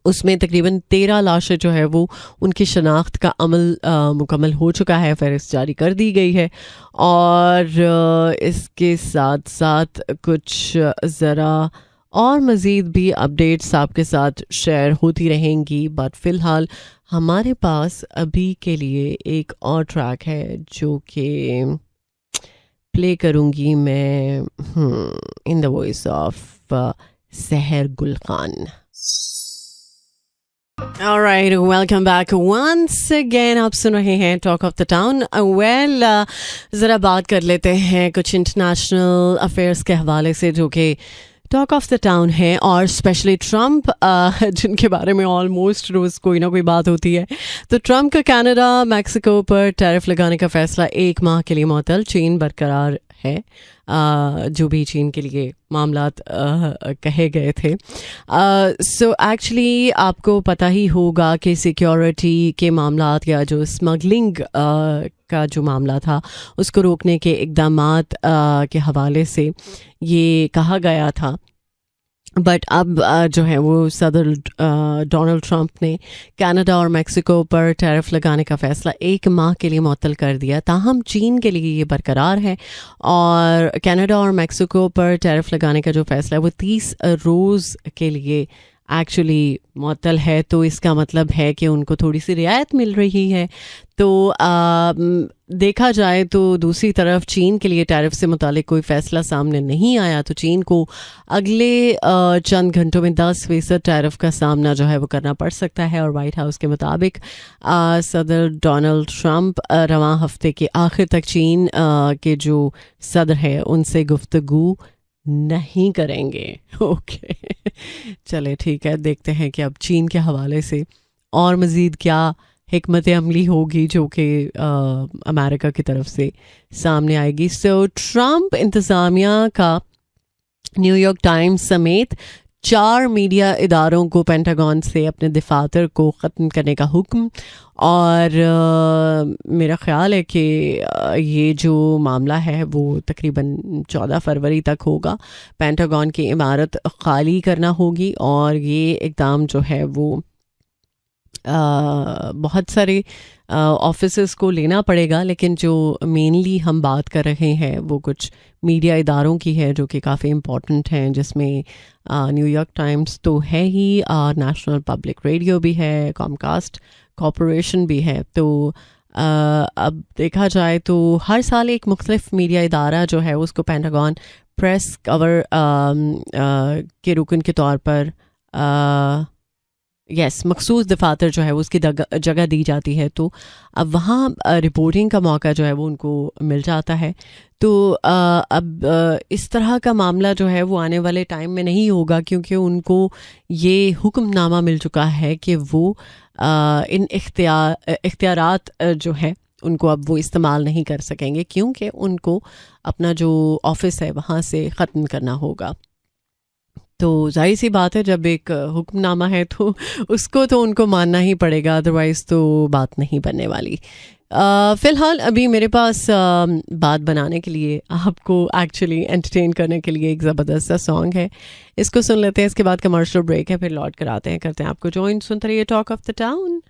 उसमें तकरीबन 13 लाशें जो है वो उनकी शनाख्त का अमल मुकम्मल हो चुका है, फहरिस्त जारी कर दी गई है। और इसके साथ साथ कुछ ज़रा और मज़ीद भी अपडेट्स आपके साथ शेयर होती रहेंगी। बट फ़िलहाल हमारे पास अभी के लिए एक और ट्रैक है जो कि प्ले करूँगी मैं इन द वॉइस ऑफ सहर गुल Khan. Alright, welcome back once again। आप सुन रहे हैं talk of the town. Well, ज़रा बात कर लेते हैं कुछ इंटरनेशनल अफेयर्स के हवाले से जो कि टॉक ऑफ द टाउन है, और स्पेशली ट्रम्प जिनके बारे में ऑलमोस्ट रोज़ कोई ना कोई बात होती है। तो ट्रम्प का कनाडा मैक्सिको पर टैरिफ लगाने का फ़ैसला 1 माह के लिए मुअत्तल। चीन बरकरार है, जो भी चीन के लिए मामलात कहे गए थे। सो एक्चुअली आपको पता ही होगा कि सिक्योरिटी के मामलात या जो स्मगलिंग का जो मामला था उसको रोकने के इक़दामात के हवाले से ये कहा गया था। बट अब जो है वो सदर डोनाल्ड ट्रंप ने कनाडा और मेक्सिको पर टैरिफ लगाने का फ़ैसला 1 माह के लिए मुअत्तल कर दिया। ताहम चीन के लिए ये बरकरार है और कनाडा और मेक्सिको पर टैरिफ लगाने का जो फ़ैसला है वो 30 रोज़ के लिए एक्चुअली मुअत्तल है। तो इसका मतलब है कि उनको थोड़ी सी रियायत मिल रही है। तो देखा जाए तो दूसरी तरफ चीन के लिए टैरिफ से मुतालिक कोई फ़ैसला सामने नहीं आया, तो चीन को अगले चंद घंटों में 10% टैरिफ का सामना जो है वो करना पड़ सकता है। और वाइट हाउस के मुताबिक सदर डोनाल्ड ट्रंप रवां हफ्ते के आखिर तक चीन के जो सदर है उनसे गुफ्तगू नहीं करेंगे। ओके चले ठीक है, देखते हैं कि अब चीन के हवाले से और मज़ीद क्या हिकमत अमली होगी जो कि अमेरिका की तरफ से सामने आएगी। सो ट्रंप इंतज़ामिया का न्यूयॉर्क टाइम्स समेत 4 मीडिया इदारों को पेंटागन से अपने दफातर को ख़त्म करने का हुक्म। और मेरा ख़्याल है कि ये जो मामला है वो तकरीबन 14 फरवरी तक होगा। पेंटागन की इमारत खाली करना होगी और ये इक़दाम जो है वो बहुत सारे ऑफिसर्स को लेना पड़ेगा, लेकिन जो मेनली हम बात कर रहे हैं वो कुछ मीडिया इदारों की है जो कि काफ़ी इम्पोर्टेंट हैं, जिसमें न्यूयॉर्क टाइम्स तो है ही, नेशनल पब्लिक रेडियो भी है, कॉमकास्ट कॉरपोरेशन भी है। तो अब देखा जाए तो हर साल एक मुख्तलिफ मीडिया इदारा जो है उसको पेंटागन प्रेस कवर के रुकन के तौर पर मखसूस दफातर जो है उसकी जगह दी जाती है। तो अब वहाँ रिपोर्टिंग का मौका जो है वो उनको मिल जाता है। तो अब इस तरह का मामला जो है वो आने वाले टाइम में नहीं होगा, क्योंकि उनको ये हुक्मनामा मिल चुका है कि वो इन इख्तियारात जो है उनको अब वो इस्तेमाल नहीं कर सकेंगे, क्योंकि उनको अपना जो ऑफिस है वहाँ से ख़त्म करना होगा। तो जाहिर सी बात है, जब एक हुक्मनामा है तो उसको तो उनको मानना ही पड़ेगा, अदरवाइज़ तो बात नहीं बनने वाली। फ़िलहाल अभी मेरे पास बात बनाने के लिए, आपको एक्चुअली एंटरटेन करने के लिए एक ज़बरदस्त सा सॉन्ग है, इसको सुन लेते हैं। इसके बाद कमर्शियल ब्रेक है, फिर लौट कर आते हैं, करते हैं आपको जॉइन। सुनते रहिए talk of the town.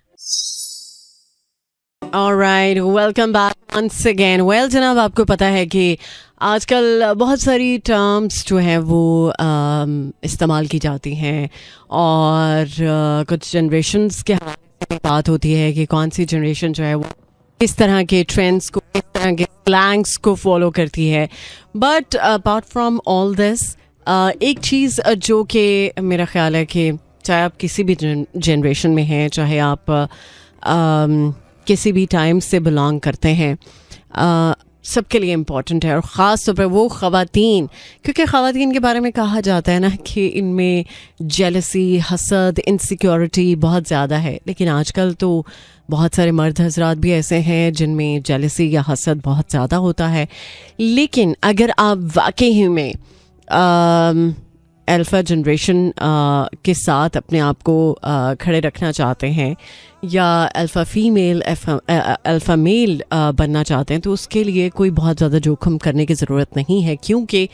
Alright, welcome back once again. Well जनाब, आपको पता है कि आजकल बहुत सारी टर्म्स जो हैं वो इस्तेमाल की जाती हैं, और कुछ जनरेशंस के हवाले से बात होती है कि कौन सी जनरेशन जो है वो इस तरह के ट्रेंड्स को, इस तरह के स्लैंग्स को फॉलो करती है। But apart from all this, एक चीज़ जो कि मेरा ख्याल है कि चाहे आप किसी भी जनरेशन में हैं, चाहे आप किसी भी टाइम से बिलोंग करते हैं, सबके लिए इम्पॉर्टेंट है। और ख़ास तौर पर वो ख़वातीन, क्योंकि ख़वातीन के बारे में कहा जाता है ना कि इनमें जेलसी, हसद, इनसिक्योरिटी बहुत ज़्यादा है। लेकिन आजकल तो बहुत सारे मर्द हजरात भी ऐसे हैं जिनमें जेलसी या हसद बहुत ज़्यादा होता है। लेकिन अगर आप वाकई में अल्फ़ा जनरेशन के साथ अपने आप को खड़े रखना चाहते हैं, या अल्फ़ा फ़ीमेल अल्फ़ा मेल बनना चाहते हैं, तो उसके लिए कोई बहुत ज़्यादा जोखिम करने की ज़रूरत नहीं है, क्योंकि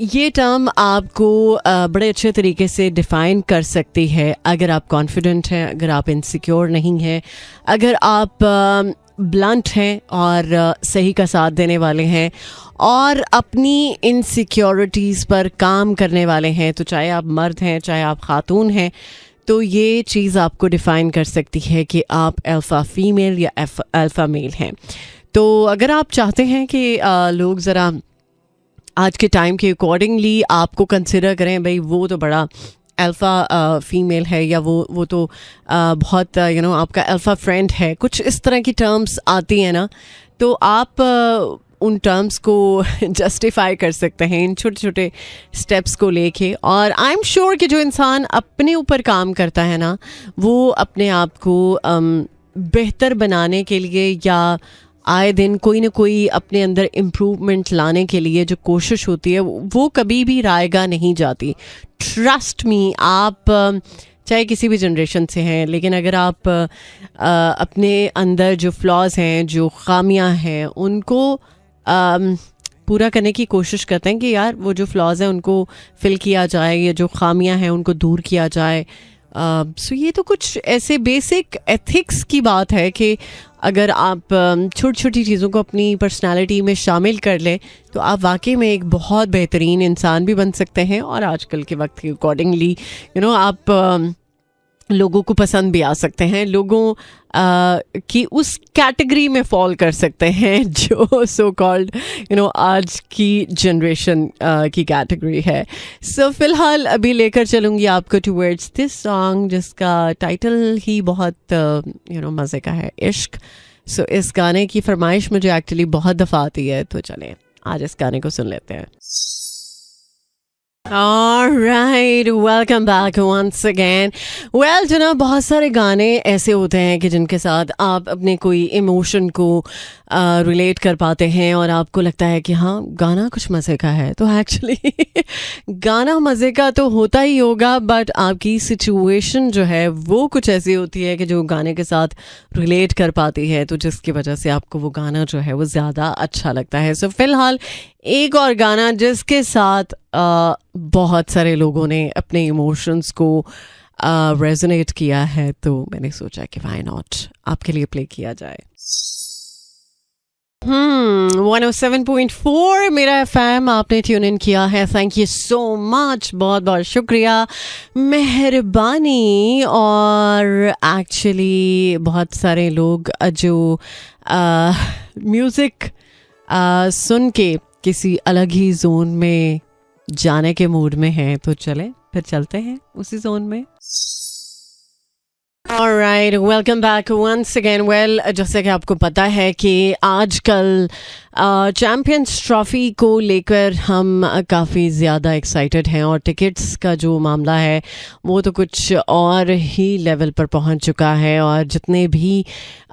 ये टर्म आपको बड़े अच्छे तरीके से डिफ़ाइन कर सकती है। अगर आप कॉन्फिडेंट हैं, अगर आप इनसिक्योर नहीं हैं, अगर आप ब्लंट हैं और सही का साथ देने वाले हैं और अपनी इनसिक्योरिटीज़ पर काम करने वाले हैं, तो चाहे आप मर्द हैं, चाहे आप ख़ातून हैं, तो ये चीज़ आपको डिफ़ाइन कर सकती है कि आप अल्फ़ा फ़ीमेल या अल्फ़ा मेल हैं। तो अगर आप चाहते हैं कि लोग ज़रा आज के टाइम के अकॉर्डिंगली आपको कंसिडर करें, भाई वो तो बड़ा अल्फ़ा फ़ीमेल है, या वो तो बहुत आपका अल्फ़ा फ्रेंड है, कुछ इस तरह की टर्म्स आती हैं ना, तो आप उन टर्म्स को जस्टिफाई कर सकते हैं इन छोटे छोटे स्टेप्स को लेके। और आई एम श्योर कि जो इंसान अपने ऊपर काम करता है ना, वो अपने आप को बेहतर बनाने के लिए या आए दिन कोई ना कोई अपने अंदर इम्प्रूवमेंट लाने के लिए जो कोशिश होती है वो कभी भी रायगा नहीं जाती। ट्रस्ट मी, आप चाहे किसी भी जनरेशन से हैं, लेकिन अगर आप अपने अंदर जो फ्लॉज हैं, जो खामियां हैं, उनको पूरा करने की कोशिश करते हैं कि यार वो जो फ्लॉज हैं उनको फिल किया जाए, या जो खामियां हैं उनको दूर किया जाए। सो ये तो कुछ ऐसे बेसिक एथिक्स की बात है कि अगर आप छोटी छोटी चीज़ों को अपनी पर्सनालिटी में शामिल कर लें, तो आप वाकई में एक बहुत बेहतरीन इंसान भी बन सकते हैं, और आजकल के वक्त के अकॉर्डिंगली आप लोगों को पसंद भी आ सकते हैं, लोगों की उस कैटेगरी में फॉल कर सकते हैं जो सो कॉल्ड आज की जनरेशन की कैटेगरी है। सो फिलहाल अभी लेकर चलूँगी आपको टुवर्ड्स दिस सॉन्ग, जिसका टाइटल ही बहुत मज़े का है, इश्क। सो इस गाने की फरमाइश मुझे एक्चुअली बहुत दफ़ा आती है, तो चलें आज इस गाने को सुन लेते हैं। Alright, welcome back once again. Well, जनाब बहुत सारे गाने ऐसे होते हैं कि जिनके साथ आप अपने कोई इमोशन को रिलेट कर पाते हैं और आपको लगता है कि हाँ गाना कुछ मज़े का है. तो एक्चुअली गाना मज़े का तो होता ही होगा, बट आपकी सिचुएशन जो है वो कुछ ऐसी होती है कि जो गाने के साथ रिलेट कर पाती है, तो जिसकी वजह से आपको वो गाना जो है वो ज़्यादा अच्छा लगता है. सो फिलहाल एक और गाना जिसके साथ बहुत सारे लोगों ने अपने इमोशंस को रेजोनेट किया है, तो मैंने सोचा कि व्हाई नॉट आपके लिए प्ले किया जाए. 107.4 मेरा एफएम आपने ट्यून इन किया है. थैंक यू सो मच, बहुत बहुत शुक्रिया, मेहरबानी. और एक्चुअली बहुत सारे लोग जो म्यूज़िक सुन के किसी अलग ही जोन में जाने के मूड में हैं, तो चले फिर चलते हैं उसी जोन में. Alright, welcome back once again. Well, जैसे कि आपको पता है कि आजकल चैम्पियंस ट्रॉफ़ी को लेकर हम काफ़ी ज़्यादा एक्साइटेड हैं, और टिकट्स का जो मामला है वो तो कुछ और ही लेवल पर पहुंच चुका है. और जितने भी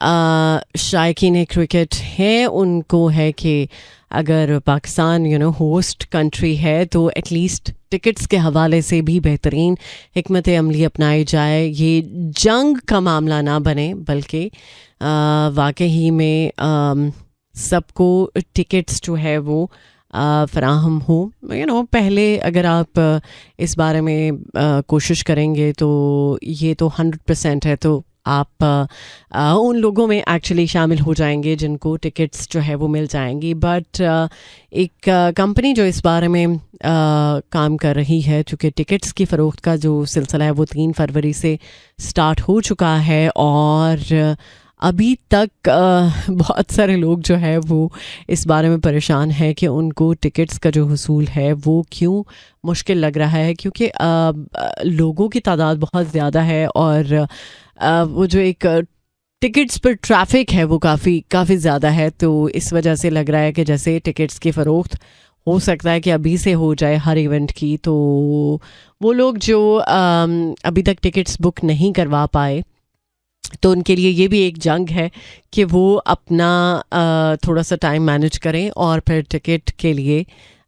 शायकीन क्रिकेट हैं उनको है कि अगर पाकिस्तान होस्ट कंट्री है तो एटलीस्ट टिकट्स के हवाले से भी बेहतरीन हिकमत अमली अपनाई जाए. ये जंग का मामला ना बने, बल्कि वाकई में सबको टिकट्स जो है वो फराहम हो. पहले अगर आप इस बारे में कोशिश करेंगे तो ये तो 100% है, तो आप उन लोगों में एक्चुअली शामिल हो जाएंगे जिनको टिकट्स जो है वो मिल जाएंगी. बट एक कंपनी जो इस बारे में काम कर रही है, चूँकि टिकट्स की फ़रोख्त का जो सिलसिला है वो 3 फरवरी से स्टार्ट हो चुका है, और अभी तक बहुत सारे लोग जो है वो इस बारे में परेशान हैं कि उनको टिकट्स का जो हुसूल है वो क्यों मुश्किल लग रहा है, क्योंकि लोगों की तादाद बहुत ज़्यादा है, और वो जो एक टिकट्स पर ट्रैफिक है वो काफ़ी ज़्यादा है. तो इस वजह से लग रहा है कि जैसे टिकट्स की फ़रोख्त हो सकता है कि अभी से हो जाए हर इवेंट की, तो वो लोग जो अभी तक टिकट्स बुक नहीं करवा पाए, तो उनके लिए ये भी एक जंग है कि वो अपना थोड़ा सा टाइम मैनेज करें और फिर टिकट के लिए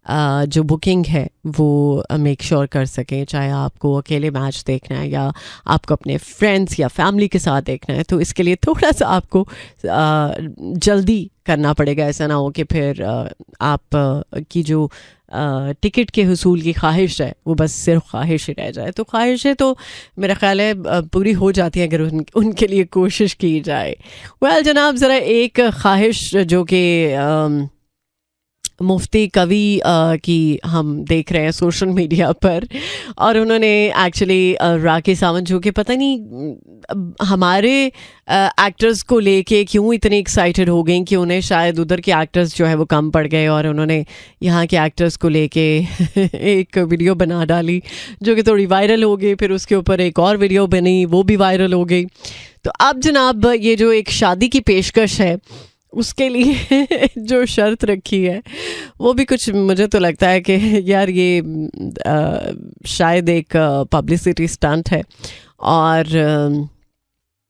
जो बुकिंग है वो मेक श्योर कर सकें. चाहे आपको अकेले मैच देखना है या आपको अपने फ्रेंड्स या फैमिली के साथ देखना है, तो इसके लिए थोड़ा सा आपको जल्दी करना पड़ेगा. ऐसा ना हो कि फिर आप की जो टिकट के हुसूल की ख्वाहिश है वो बस सिर्फ ख्वाहिश ही रह जाए. तो ख्वाहिशें तो मेरा ख्याल है पूरी हो जाती हैं अगर उनके लिए कोशिश की जाए. वेल जनाब, ज़रा एक ख्वाहिश जो कि मुफ्ती कवि की हम देख रहे हैं सोशल मीडिया पर, और उन्होंने एक्चुअली राखी सावंत जो कि पता नहीं हमारे एक्टर्स को लेके क्यों इतने एक्साइटेड हो गई कि उन्हें शायद उधर के एक्टर्स जो है वो कम पड़ गए, और उन्होंने यहाँ के एक्टर्स को लेके एक वीडियो बना डाली जो कि थोड़ी वायरल हो गई. फिर उसके ऊपर एक और वीडियो बनी, वो भी वायरल हो गई. तो अब जनाब ये जो एक शादी की पेशकश है उसके लिए जो शर्त रखी है वो भी कुछ, मुझे तो लगता है कि यार ये शायद एक पब्लिसिटी स्टंट है. और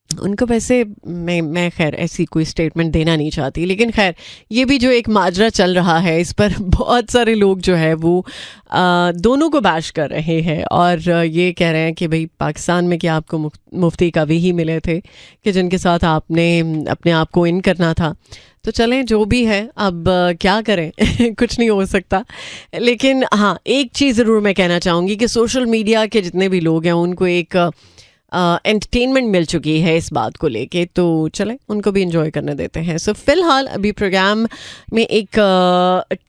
उनको वैसे मैं खैर ऐसी कोई स्टेटमेंट देना नहीं चाहती, लेकिन खैर ये भी जो एक माजरा चल रहा है इस पर बहुत सारे लोग जो है वो दोनों को बैश कर रहे हैं, और ये कह रहे हैं कि भाई पाकिस्तान में क्या आपको मुफ्ती कवि ही मिले थे कि जिनके साथ आपने अपने आप को इन करना था. तो चलें जो भी है, अब क्या करें कुछ नहीं हो सकता. लेकिन हाँ, एक चीज़ ज़रूर मैं कहना चाहूँगी कि सोशल मीडिया के जितने भी लोग हैं उनको एक एंटरटेनमेंट मिल चुकी है इस बात को लेके, तो चलें उनको भी इंजॉय करने देते हैं. सो फिलहाल अभी प्रोग्राम में एक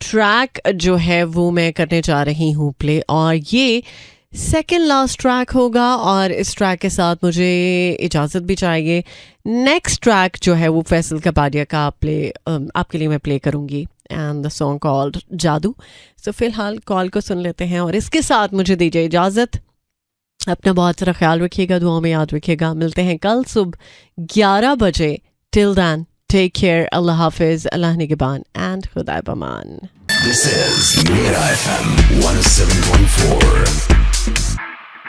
ट्रैक जो है वो मैं करने जा रही हूँ प्ले, और ये सेकेंड लास्ट ट्रैक होगा, और इस ट्रैक के साथ मुझे इजाज़त भी चाहिए. नेक्स्ट ट्रैक जो है वो फैसल कपाडिया का आपके लिए मैं प्ले करूँगी, एंड द सॉन्ग कॉल्ड जादू. सो फिलहाल कॉल को सुन लेते हैं, और इसके साथ मुझे दीजिए इजाज़त. अपना बहुत सारा ख्याल रखिएगा, दुआ में याद रखिएगा. मिलते हैं कल सुबह 11 बजे. टिल दैन टेक केयर, अल्लाह हाफिज़, अल्लाह निगहबान एंड खुदा पमान. This is Mira FM 107.4.